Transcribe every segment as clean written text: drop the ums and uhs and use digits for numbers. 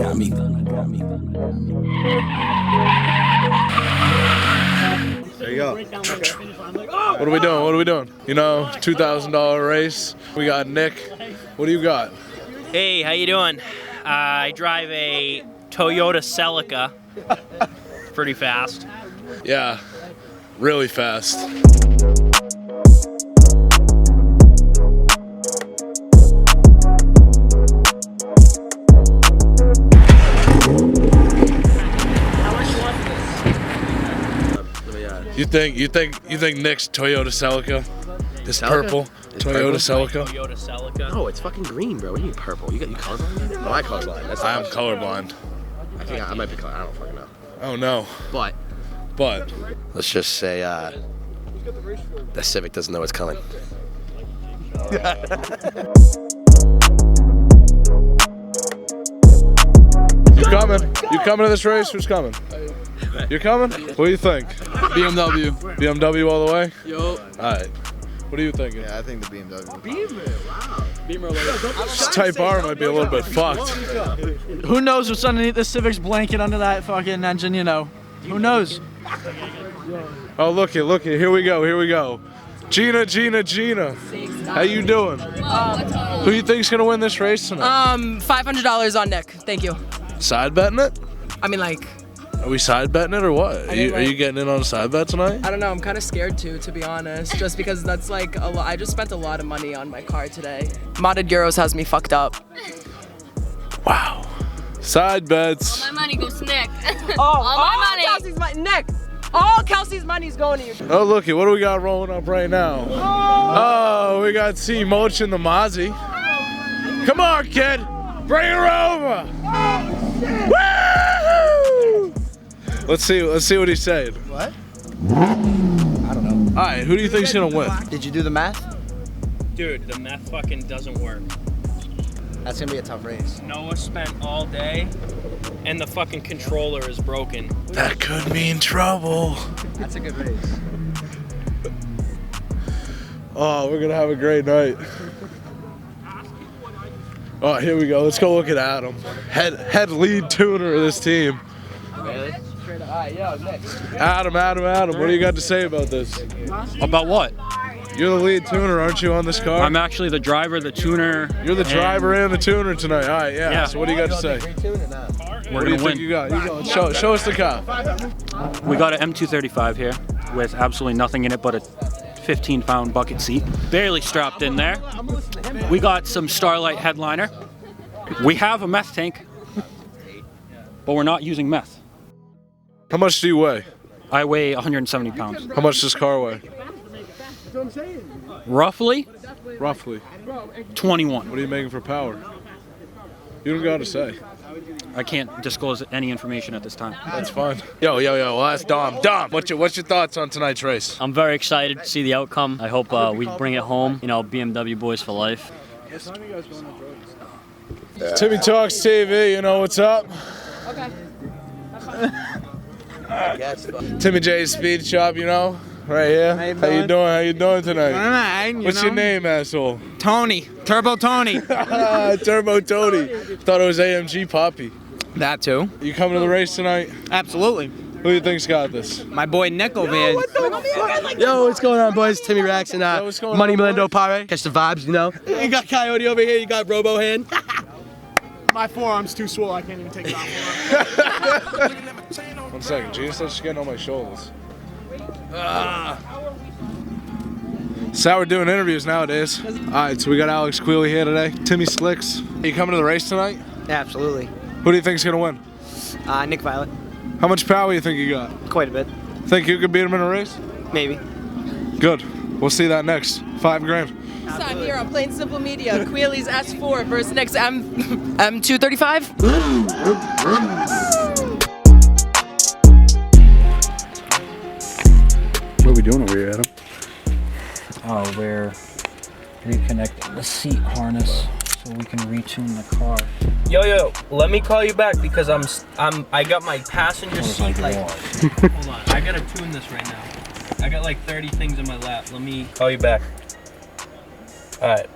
got me. There you go. What are we doing? What are we doing? You know, $2,000 race. We got Nick. What do you got? Hey, how you doing? I drive a Toyota Celica. Pretty fast. Yeah, really fast. You think Nick's Toyota Celica is purple? Toyota Celica? Toyota Celica. No, it's fucking green, bro. What do you mean purple? You colorblind? No, I colorblind. That's I am colorblind. I think I might be colorblind. I don't fucking know. Oh no. But let's just say the Civic doesn't know what's coming. You coming? You coming to this race? Who's coming? You're coming? What do you think? BMW. BMW all the way? Yo. All right. What are you thinking? Yeah, I think the BMW. Beamer. This Type-R might be a little bit fucked. Who knows what's underneath the Civic's blanket under that fucking engine, you know? Who knows? Oh, look it. Here we go. Gina. How you doing? Who you think's gonna win this race tonight? $500 on Nick. Thank you. Side betting it? I mean, like, Are we side betting it or what? Are you getting in on a side bet tonight? I don't know. I'm kind of scared to be honest. Just because that's like a lot. I just spent a lot of money on my car today. Modded Euros has me fucked up. Wow. Side bets. All my money goes to Nick. All my money. Kelsey's money. Nick. All Kelsey's money's going to you. Oh, looky, what do we got rolling up right now? Oh, we got C Moch in the Mozzie. Come on, kid. Bring her over. Woo! Let's see what he's saying. What? I don't know. All right, who do you think's gonna win? Did you do the math? Dude, the meth fucking doesn't work. That's gonna be a tough race. Noah spent all day, and the fucking controller is broken. That could mean trouble. That's a good race. Oh, we're gonna have a great night. Oh, here we go. Let's go look at Adam. Head lead tuner of this team. Really? Alright, yo, Nick. Adam, what do you got to say about this? About what? You're the lead tuner, aren't you, on this car? I'm actually the driver, the tuner. You're the driver and the tuner tonight. All right, yeah. So what do you got to say? We're gonna win. You got? Show us the car. We got an M235 here with absolutely nothing in it but a 15-pound bucket seat, barely strapped in there. We got some Starlight headliner. We have a meth tank, but we're not using meth. How much do you weigh? I weigh 170 pounds. How much does this car weigh? Roughly? Roughly. 21. What are you making for power? You don't got to say. I can't disclose any information at this time. That's fine. Yo, well, that's Dom. Dom, what's your thoughts on tonight's race? I'm very excited to see the outcome. I hope we bring it home. You know, BMW boys for life. Timmy Talks TV, you know what's up? Okay. Timmy J's Speed Shop, you know, right here. How you doing tonight? Alright, What's your name, asshole? Tony. Turbo Tony. Turbo Tony. Thought it was AMG Poppy. That too. You coming to the race tonight? Absolutely. Who do you think's got this? My boy Nick over here. Yo, what's going on, boys? Timmy Rax and what's going Money on, Melendo boys? Pare. Catch the vibes, you know. You got Coyote over here. You got Robo Hand. My forearm's too swole. I can't even take it off. 1 second, Gina said she's getting on my shoulders. That's how we're doing interviews nowadays. All right, so we got Alex Quealy here today. Timmy Slicks. Are you coming to the race tonight? Absolutely. Who do you think's gonna win? Nick Violet. How much power do you think you got? Quite a bit. Think you could beat him in a race? Maybe. Good. We'll see that next. $5 grand. I'm here on PlainSimpleMedia. Quealy's S4 versus Nick's M235. What are we doing over here, Adam? Oh, we're reconnecting the seat harness so we can retune the car. Yo, let me call you back because I got my passenger seat like. Hold on, I gotta tune this right now. I got like 30 things in my lap. Let me call you back. All right.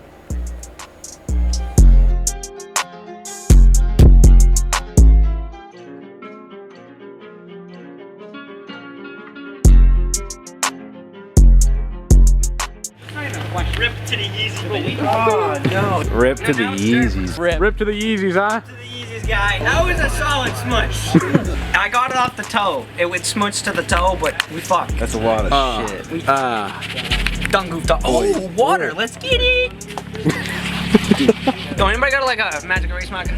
Rip to the Yeezys. Oh no. Rip to the Yeezys. Rip to the Yeezys, huh? To the Yeezys, guy. That was a solid smush. I got it off the toe. It would smudge to the toe, but we fucked. That's a lot of shit. We done goofed up. Oh, water. Let's get it. Don't anybody got like a magic erase marker?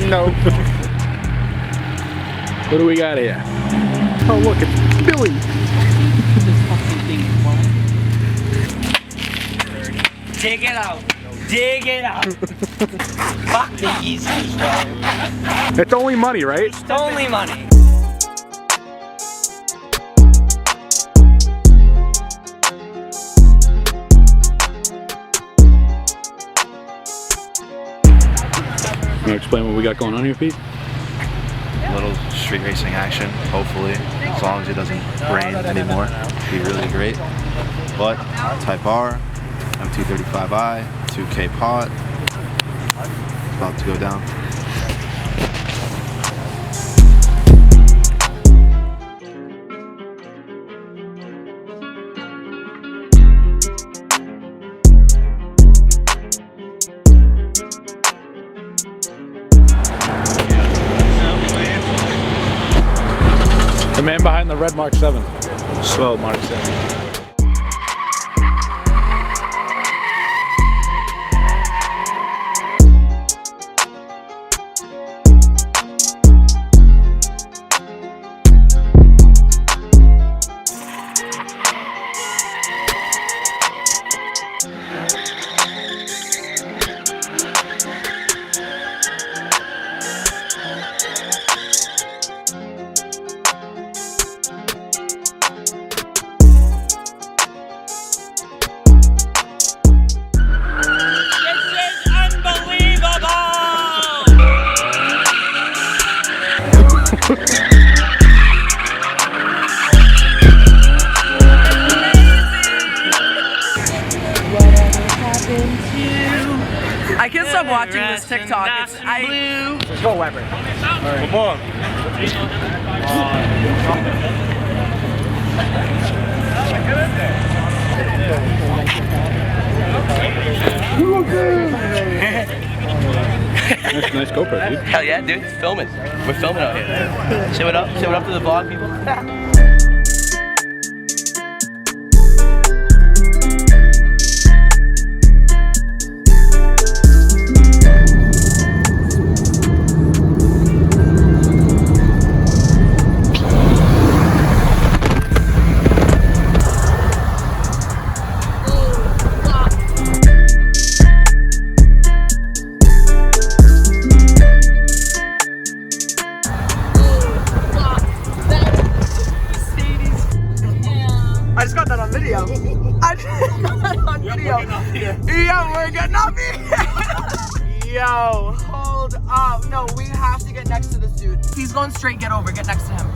No. What do we got here? Oh look, it's Billy. Dig it out. Dig it out. Fuck the Yeezys, bro. It's only money, right? It's only money. You wanna explain what we got going on here, Pete? A little street racing action, hopefully, as long as it doesn't rain anymore. It'd be really great. But Type-R, M235i, 2K pot, about to go down. The man behind the red Mark 7. Slow Mark 7. I can't stop watching this TikTok. Let's go, Weber. Come on. Nice GoPro, dude. Hell yeah, dude. It's filming. We're filming out here. Say what up. Say what up to the vlog people. I just got that on video. I just got that on video. Yo, we're getting up here. Yo, hold up. No, we have to get next to this dude. He's going straight. Get over. Get next to him.